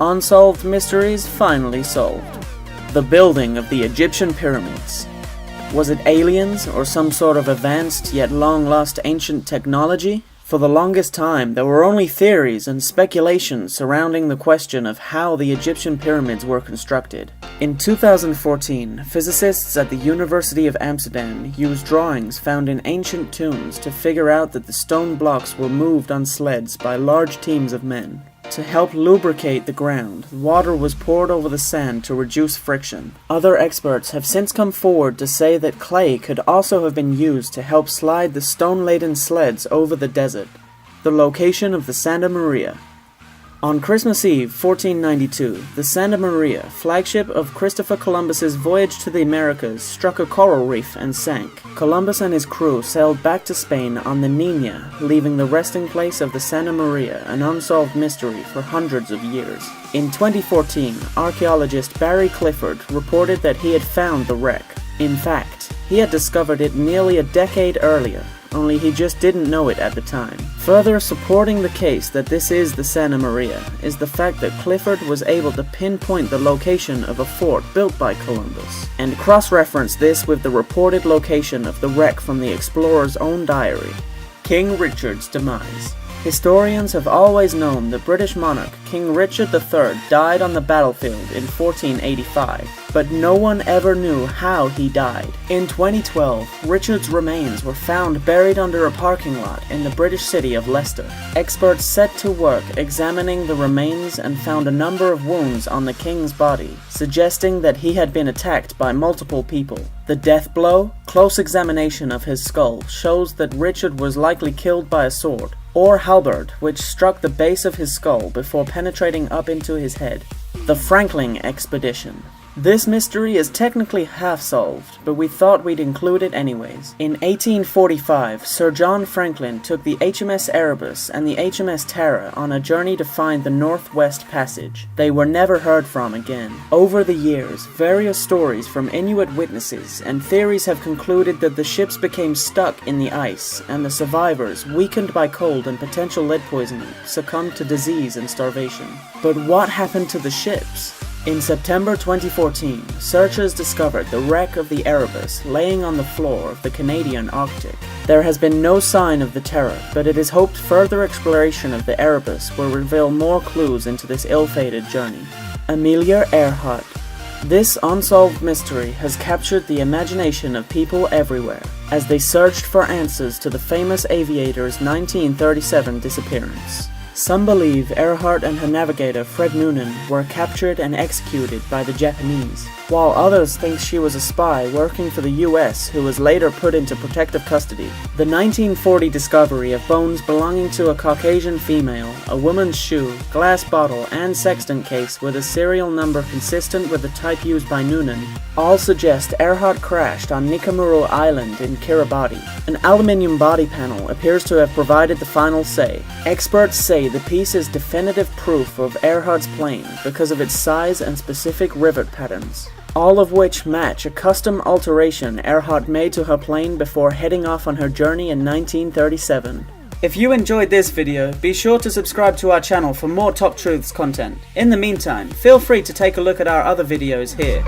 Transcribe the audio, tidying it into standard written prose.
Unsolved mysteries finally solved. The building of the Egyptian pyramids. Was it aliens or some sort of advanced yet long-lost ancient technology? For the longest time, there were only theories and speculations surrounding the question of how the Egyptian pyramids were constructed. In 2014, physicists at the University of Amsterdam used drawings found in ancient tombs to figure out that the stone blocks were moved on sleds by large teams of men. To help lubricate the ground, water was poured over the sand to reduce friction. Other experts have since come forward to say that clay could also have been used to help slide the stone-laden sleds over the desert. The location of the Santa Maria. On Christmas Eve, 1492, the Santa Maria, flagship of Christopher Columbus's voyage to the Americas, struck a coral reef and sank. Columbus and his crew sailed back to Spain on the Nina, leaving the resting place of the Santa Maria an unsolved mystery for hundreds of years. In 2014, archaeologist Barry Clifford reported that he had found the wreck. In fact, he had discovered it nearly a decade earlier, only he just didn't know it at the time. Further supporting the case that this is the Santa Maria is the fact that Clifford was able to pinpoint the location of a fort built by Columbus, and cross-reference this with the reported location of the wreck from the explorer's own diary. King Richard's demise. Historians have always known the British monarch King Richard III died on the battlefield in 1485, but no one ever knew how he died. In 2012, Richard's remains were found buried under a parking lot in the British city of Leicester. Experts set to work examining the remains and found a number of wounds on the king's body, suggesting that he had been attacked by multiple people. The death blow, close examination of his skull, shows that Richard was likely killed by a sword, or halberd, which struck the base of his skull before penetrating up into his head. The Franklin Expedition. This mystery is technically half solved, but we thought we'd include it anyways. In 1845, Sir John Franklin took the HMS Erebus and the HMS Tara on a journey to find the Northwest Passage. They were never heard from again. Over the years, various stories from Inuit witnesses and theories have concluded that the ships became stuck in the ice, and the survivors, weakened by cold and potential lead poisoning, succumbed to disease and starvation. But what happened to the ships? In September 2014, searchers discovered the wreck of the Erebus laying on the floor of the Canadian Arctic. There has been no sign of the Terror, but it is hoped further exploration of the Erebus will reveal more clues into this ill-fated journey. Amelia Earhart. This unsolved mystery has captured the imagination of people everywhere, as they searched for answers to the famous aviator's 1937 disappearance. Some believe Earhart and her navigator Fred Noonan were captured and executed by the Japanese, while others think she was a spy working for the US who was later put into protective custody. The 1940 discovery of bones belonging to a Caucasian female, a woman's shoe, glass bottle, and sextant case with a serial number consistent with the type used by Noonan all suggest Earhart crashed on Nikamuru Island in Kiribati. An aluminium body panel appears to have provided the final say. Experts say the piece is definitive proof of Earhart's plane because of its size and specific rivet patterns, all of which match a custom alteration Earhart made to her plane before heading off on her journey in 1937. If you enjoyed this video, be sure to subscribe to our channel for more Top Truths content. In the meantime, feel free to take a look at our other videos here.